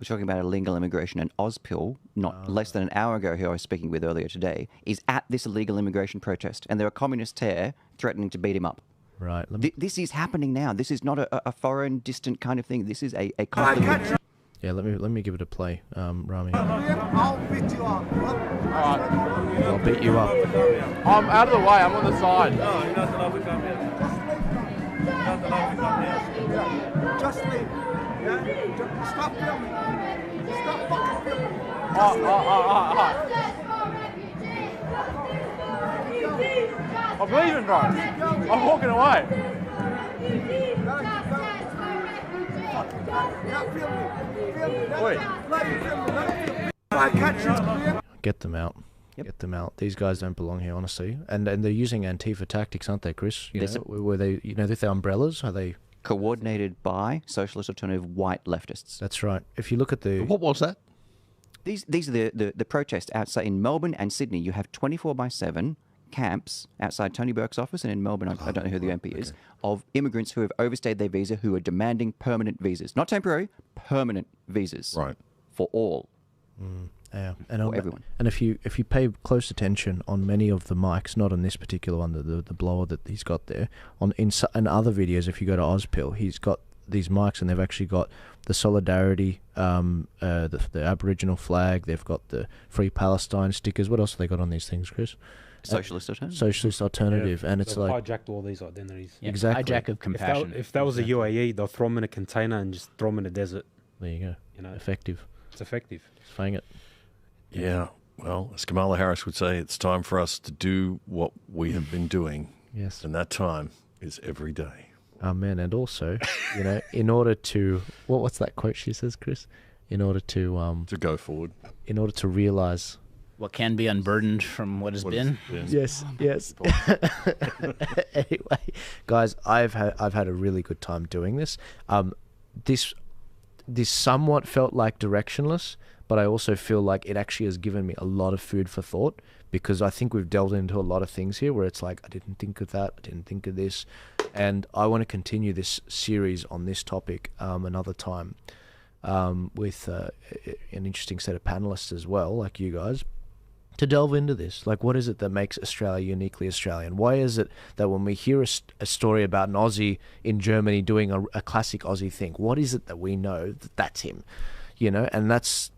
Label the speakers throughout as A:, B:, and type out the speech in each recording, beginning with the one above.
A: we're talking about illegal immigration, and Ozpil, not less than an hour ago, who I was speaking with earlier today, is at this illegal immigration protest, and there are communists here threatening to beat him up.
B: Right.
A: This is happening now. This is not a foreign, distant kind of thing. This is a conflict.
B: Yeah, let me give it a play, Rami.
C: I'll beat you up.
B: I'll beat you up.
D: I'm out of the way. I'm on the side.
C: No, you're not allowed to come here. You're not allowed to come here. Just leave. Yeah? Stop filming. Stop fucking filming.
D: I'm leaving, bro. I'm walking away.
B: Get them out. Yep. Get them out. These guys don't belong here, honestly. And they're using Antifa tactics, aren't they, Chris? Were they? With their umbrellas? Are they
A: coordinated by socialist alternative white leftists?
B: That's right. If you look at the
E: what was that?
A: These are the protests outside in Melbourne and Sydney. You have 24/7 camps outside Tony Burke's office, and in Melbourne, I don't know who the MP is, of immigrants who have overstayed their visa, who are demanding permanent visas, not temporary, permanent visas,
E: right,
A: for all.
B: Yeah,
A: for everyone.
B: And if you pay close attention on many of the mics, not on this particular one, the blower that he's got there, in other videos, if you go to Ozpil, he's got these mics, and they've actually got the solidarity, the Aboriginal flag. They've got the Free Palestine stickers. What else have they got on these things, Chris?
A: Socialist alternative.
B: Socialist alternative, and it's like
F: hijacked all these identities.
B: Yeah, exactly.
G: Hijack of compassion.
F: If that was the UAE, they'll throw them in a container and just throw them in the desert.
B: There you go. Effective.
F: It's effective.
B: Just fang it.
E: Yeah. Well, as Kamala Harris would say, it's time for us to do what we have been doing.
B: Yes.
E: And that time is every day.
B: Amen. And also, in order to what's that quote she says, Chris? In order to
E: go forward.
B: In order to realize
G: what can be unburdened from what has been.
B: Yes. Anyway, guys, I've had a really good time doing this. This somewhat felt like directionless, but I also feel like it actually has given me a lot of food for thought, because I think we've delved into a lot of things here where it's like, I didn't think of that, I didn't think of this, and I want to continue this series on this topic another time with an interesting set of panelists as well, like you guys, to delve into this. Like, what is it that makes Australia uniquely Australian? Why is it that when we hear a story about an Aussie in Germany doing a classic Aussie thing, what is it that we know that that's him? And that's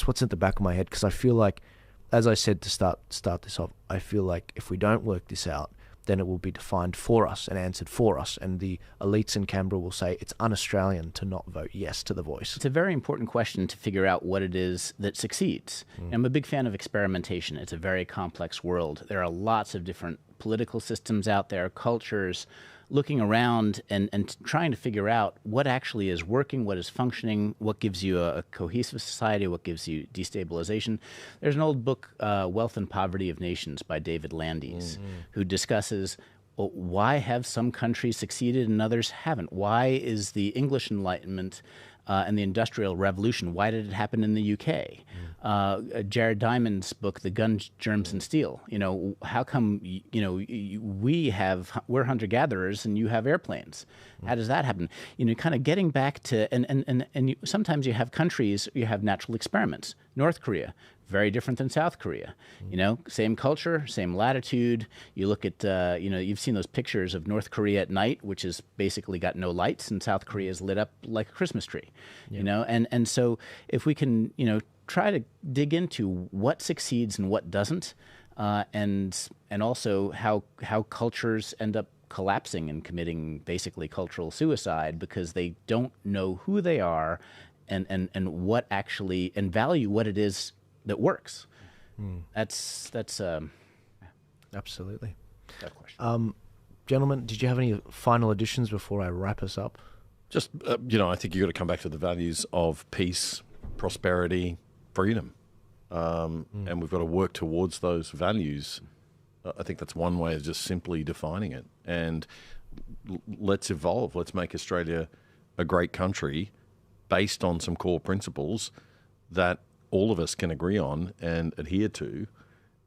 B: what's at the back of my head, because I feel like, as I said to start this off, I feel like if we don't work this out, then it will be defined for us and answered for us, and the elites in Canberra will say it's un-Australian to not vote yes to the voice.
G: It's a very important question to figure out what it is that succeeds. I'm a big fan of experimentation. It's a very complex world. There are lots of different political systems out there, cultures, looking around and trying to figure out what actually is working, what is functioning, what gives you a cohesive society, what gives you destabilization. There's an old book, Wealth and Poverty of Nations by David Landis, who discusses, well, why have some countries succeeded and others haven't? Why is the English Enlightenment and the Industrial Revolution, why did it happen in the UK? Jared Diamond's book, The Gun, Germs, and Steel. How come, we're hunter-gatherers and you have airplanes? How does that happen? Kind of getting back to, and sometimes you have countries, you have natural experiments. North Korea, very different than South Korea. Same culture, same latitude. You look at, you've seen those pictures of North Korea at night, which has basically got no lights, and South Korea is lit up like a Christmas tree. And so if we can, try to dig into what succeeds and what doesn't, and also how cultures end up collapsing and committing basically cultural suicide because they don't know who they are and what actually, and value what it is that works. That's
B: absolutely
G: that question.
B: Gentlemen, did you have any final additions before I wrap us up?
E: Just I think you've got to come back to the values of peace, prosperity, freedom, and we've got to work towards those values. I think that's one way of just simply defining it. And let's evolve. Let's make Australia a great country based on some core principles that all of us can agree on and adhere to.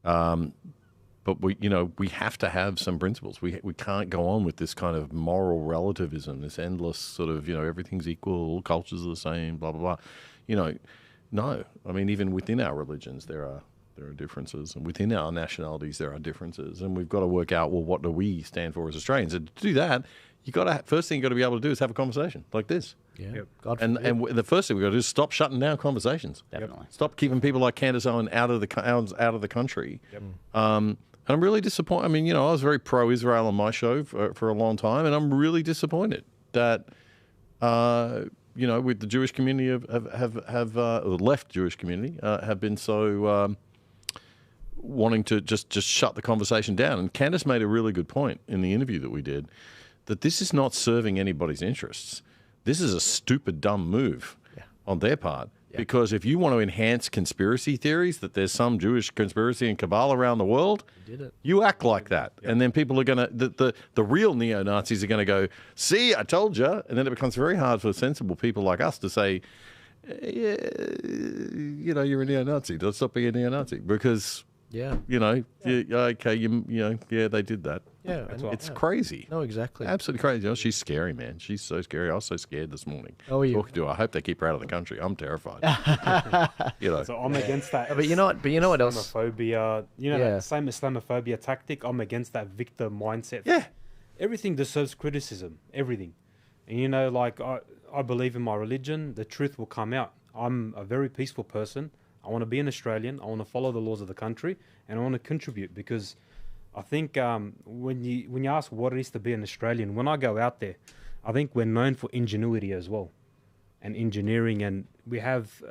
E: But we have to have some principles. We can't go on with this kind of moral relativism, this endless sort of, everything's equal, all cultures are the same, blah, blah, blah. No. I mean, even within our religions, there are differences, and within our nationalities, there are differences, and we've got to work out, well, what do we stand for as Australians? And to do that, first thing you got to be able to do is have a conversation like this.
B: Yeah.
F: Yep.
B: God
E: And
B: forbid.
E: the first thing we've got to do is stop shutting down conversations.
G: Definitely.
E: Stop keeping people like Candace Owen out of the country.
F: Yep.
E: And I'm really disappointed. I mean, I was very pro-Israel on my show for a long time, and I'm really disappointed that, with the Jewish community have the left Jewish community have been so wanting to just shut the conversation down. And Candace made a really good point in the interview that we did, that this is not serving anybody's interests. This is a stupid, dumb move on their part. Yeah. Because if you want to enhance conspiracy theories, that there's some Jewish conspiracy and cabal around the world, you act like that. Yeah. And then people are going to, the real neo-Nazis are going to go, see, I told you. And then it becomes very hard for sensible people like us to say, yeah, you're a neo-Nazi. Don't stop being a neo-Nazi. Because, they did that.
B: Yeah,
E: it's crazy.
B: No, exactly.
E: Absolutely crazy. She's scary, man. She's so scary. I was so scared this morning.
B: Oh, you?
E: Talking to her. I hope they keep her out of the country. I'm terrified.
F: So I'm against that.
B: But you know what else?
F: Islamophobia. That same Islamophobia tactic. I'm against that victim mindset.
E: Yeah.
F: Everything deserves criticism. Everything. And I believe in my religion. The truth will come out. I'm a very peaceful person. I want to be an Australian. I want to follow the laws of the country, and I want to contribute, because I think when you ask what it is to be an Australian, when I go out there, I think we're known for ingenuity as well, and engineering, and we have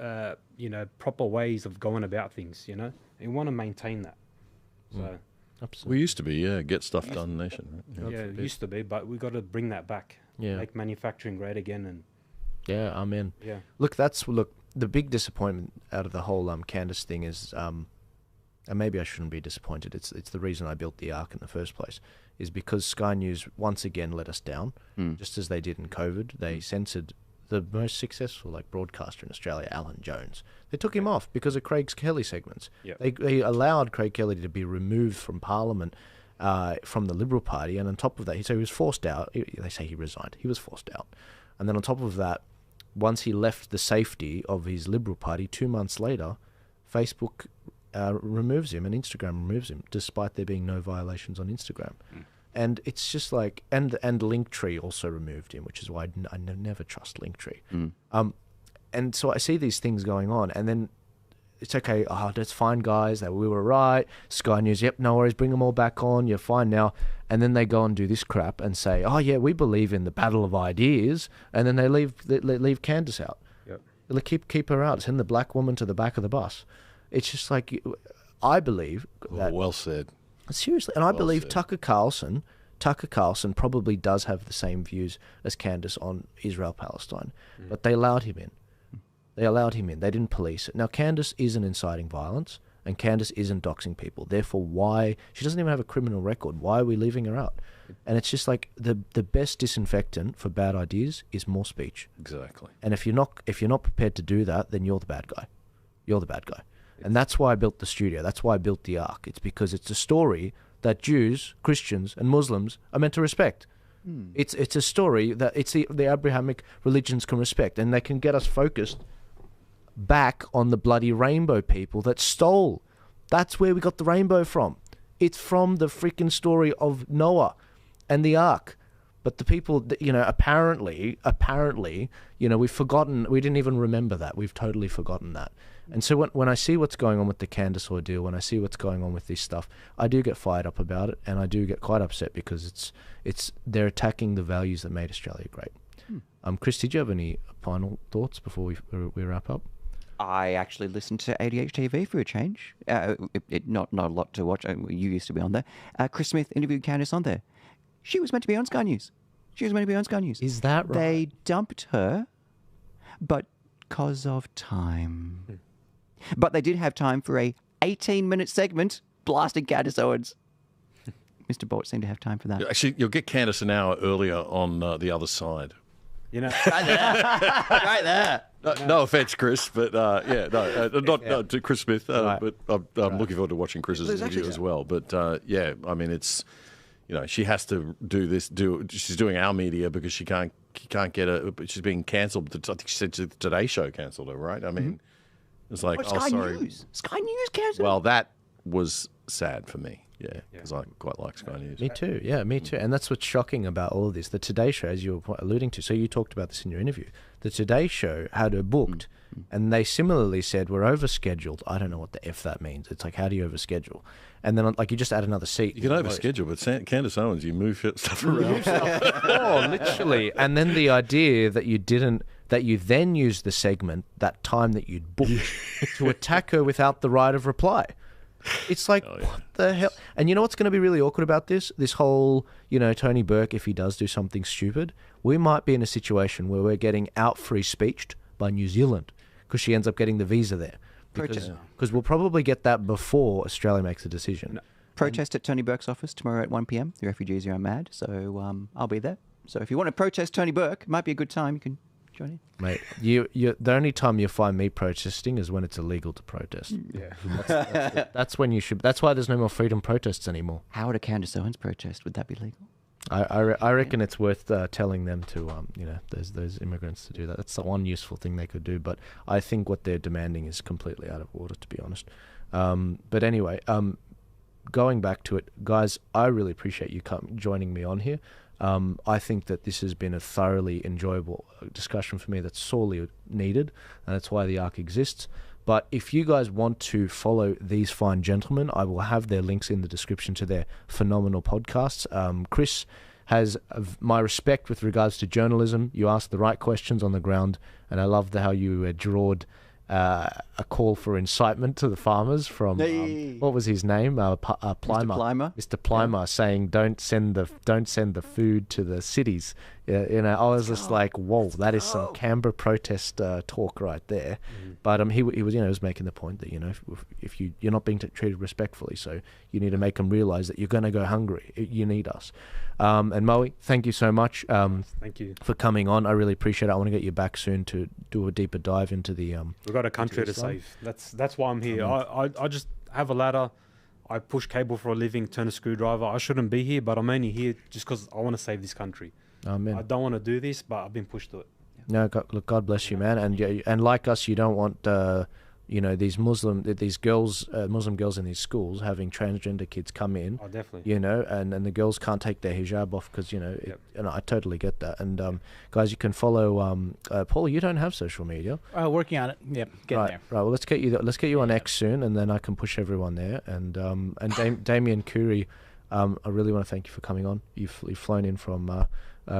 F: proper ways of going about things, and we want to maintain that. So
E: we used to be get stuff done nation, right?
F: It used to be, but we got to bring that back. Make manufacturing great again, and
B: I'm in.
F: Yeah.
B: Look, the big disappointment out of the whole Candace thing is, and maybe I shouldn't be disappointed. It's the reason I built the Ark in the first place, is because Sky News once again let us down, just as they did in COVID. They censored the most successful broadcaster in Australia, Alan Jones. They took him off because of Craig Kelly segments.
F: Yep.
B: They allowed Craig Kelly to be removed from Parliament from the Liberal Party, and on top of that, he was forced out. They say he resigned. He was forced out. And then on top of that, once he left the safety of his Liberal Party, 2 months later, Facebook removes him and Instagram removes him, despite there being no violations on Instagram. And it's just and Linktree also removed him, which is why I never trust Linktree. And so I see these things going on, and then it's okay. Oh, that's fine, guys. That we were right. Sky News, yep, no worries. Bring them all back on. You're fine now. And then they go and do this crap and say, oh yeah, we believe in the battle of ideas. And then they leave Candace out.
F: Yep.
B: They keep her out. Send the black woman to the back of the bus. It's just I believe that.
E: Well said.
B: Seriously, and I believe Tucker Carlson probably does have the same views as Candace on Israel-Palestine, but they allowed him in. They didn't police it. Now, Candace isn't inciting violence, and Candace isn't doxing people. Therefore, why... She doesn't even have a criminal record. Why are we leaving her out? And it's just the best disinfectant for bad ideas is more speech.
E: Exactly.
B: And if you're not prepared to do that, then you're the bad guy. You're the bad guy. And that's why I built the studio. That's why I built the Ark. It's because it's a story that Jews, Christians, and Muslims are meant to respect. It's a story that the Abrahamic religions can respect, and they can get us focused back on the bloody rainbow people that stole. That's where we got the rainbow from. It's from the freaking story of Noah and the Ark. But the people, apparently, we've forgotten. We didn't even remember that. We've totally forgotten that. And so when I see what's going on with the Candace ordeal, when I see what's going on with this stuff, I do get fired up about it, and I do get quite upset because they're attacking the values that made Australia great. Chris, did you have any final thoughts before we wrap up?
A: I actually listened to ADHTV for a change. Not a lot to watch. You used to be on there. Chris Smith interviewed Candace on there. She was meant to be on Sky News.
B: Is that right?
A: They dumped her, but because of time. But they did have time for a 18-minute segment blasting Candace Owens. Mr. Bort seemed to have time for that.
E: Actually, you'll get Candace an hour earlier on the other side.
A: Right there.
E: No offense, Chris, but not to Chris Smith,
B: Right.
E: but I'm looking forward to watching Chris's interview as well. But I mean, it's she has to do this. She's doing our media because she can't can't get a. She's being cancelled. I think she said the Today Show cancelled her, right? I mean, it's like,
A: Sky
E: sorry.
A: News. Sky News cancelled.
E: Well, that was sad for me. Yeah, because I quite like Sky News.
B: Me too. Yeah, me too. And that's what's shocking about all of this. The Today Show, as you were alluding to, so you talked about this in your interview. The Today Show had her booked, and they similarly said, we're overscheduled. I don't know what the F that means. It's like, how do you overschedule? And then, like, you just add another seat.
E: You can overschedule, but Candace Owens, you move stuff around.
B: Oh, literally. And then the idea that you then used the segment, that time that you'd booked, to attack her without the right of reply. It's like, what the hell? And you know what's going to be really awkward about this? This whole, Tony Burke, if he does do something stupid, we might be in a situation where we're getting out free speeched by New Zealand because she ends up getting the visa there. Because we'll probably get that before Australia makes a decision.
A: No. Protest at Tony Burke's office tomorrow at 1 p.m. The refugees are mad, so I'll be there. So if you want to protest Tony Burke, it might be a good time. You can join in.
B: Mate, the only time you find me protesting is when it's illegal to protest.
F: Yeah.
B: That's when you should. That's why there's no more freedom protests anymore.
A: How would a Candace Owens protest? Would that be legal?
B: I reckon it's worth telling them to there's those immigrants to do that. That's the one useful thing they could do. But I think what they're demanding is completely out of order, to be honest. But anyway, going back to it, guys, I really appreciate you joining me on here. I think that this has been a thoroughly enjoyable discussion for me that's sorely needed, and that's why the Ark exists. But if you guys want to follow these fine gentlemen, I will have their links in the description to their phenomenal podcasts. Chris has my respect with regards to journalism. You ask the right questions on the ground, and I love how you drawed a call for incitement to the farmers from what was his name? Plimer. Mr. Plimer saying don't send the food to the cities. I was just like, whoa, that is some Canberra protest talk right there. But he was making the point that if you're not being treated respectfully, so you need to make them realise that you're going to go hungry. You need us. And Moe, thank you so much.
F: Thank you
B: for coming on. I really appreciate it. I want to get you back soon to do a deeper dive into the.
F: We've got a country to save. That's why I'm here. I just have a ladder. I push cable for a living. Turn a screwdriver. I shouldn't be here, but I'm only here just because I want to save this country.
B: Amen.
F: I don't want to do this, but I've been pushed to it.
B: No, God bless you, man. And like us, you don't want these Muslim girls in these schools having transgender kids come in.
F: Oh, definitely.
B: And the girls can't take their hijab off because and I totally get that. And guys, you can follow Paul. You don't have social media.
G: Working on it. Yep, getting there.
B: Right. Well, let's get you on X soon, and then I can push everyone there. And Damien Curry, I really want to thank you for coming on. You've flown in from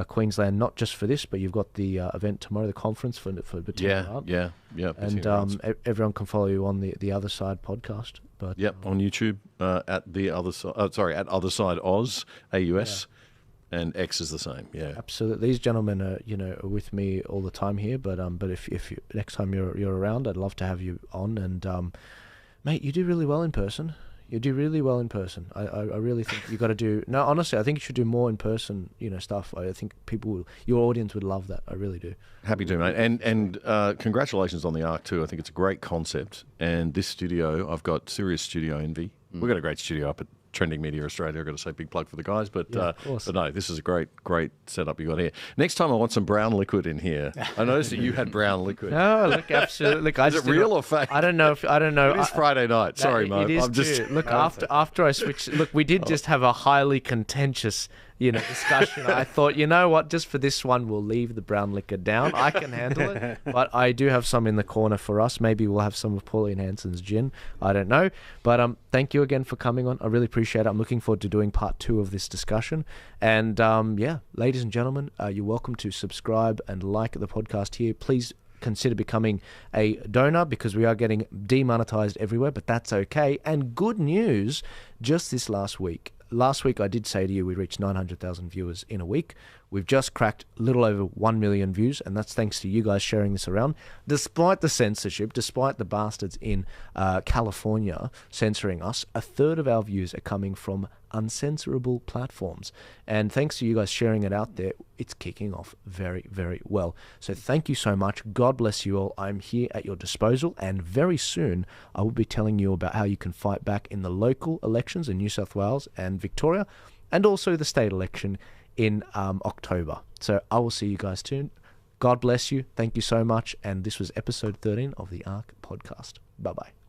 B: Queensland, not just for this, but you've got the event tomorrow, the conference for Battalion Art.
E: Yeah.
B: And everyone can follow you on the Other Side podcast. But
E: on YouTube at the Other Side. At Other Side Oz AUS, and X is the same. Yeah,
B: absolutely. These gentlemen are are with me all the time here. But if you, next time you're around, I'd love to have you on. And mate, you do really well in person. You do really well in person. I really think you got to do. No, honestly, I think you should do more in person. Stuff. I think your audience would love that. I really do.
E: Happy to, mate. And congratulations on the Ark too. I think it's a great concept. And this studio, I've got serious studio envy. We've got a great studio up at Trending Media Australia. I've got to say big plug for the guys. But no, this is a great setup you got here. Next time I want some brown liquid in here. I noticed that you had brown liquid.
B: No, look, absolutely. Look,
E: is it real or fake?
B: I don't know. It
E: is Friday night. Sorry, Mo.
B: It is too. Look, after I switched, look, we did just have a highly contentious discussion. I thought, what, just for this one, we'll leave the brown liquor down. I can handle it. But I do have some in the corner for us. Maybe we'll have some of Pauline Hanson's gin. I don't know. But thank you again for coming on. I really appreciate it. I'm looking forward to doing part 2 of this discussion. And ladies and gentlemen, you're welcome to subscribe and like the podcast here. Please consider becoming a donor because we are getting demonetized everywhere, but that's okay. And good news, just this last week, I did say to you we reached 900,000 viewers in a week. We've just cracked a little over 1 million views, and that's thanks to you guys sharing this around. Despite the censorship, despite the bastards in California censoring us, a third of our views are coming from uncensorable platforms. And thanks to you guys sharing it out there, it's kicking off very, very well. So thank you so much. God bless you all. I'm here at your disposal, and very soon I will be telling you about how you can fight back in the local elections in New South Wales and Victoria, and also the state election in October. So I will see you guys soon. God bless you. Thank you so much. And this was episode 13 of the Ark Podcast. Bye-bye.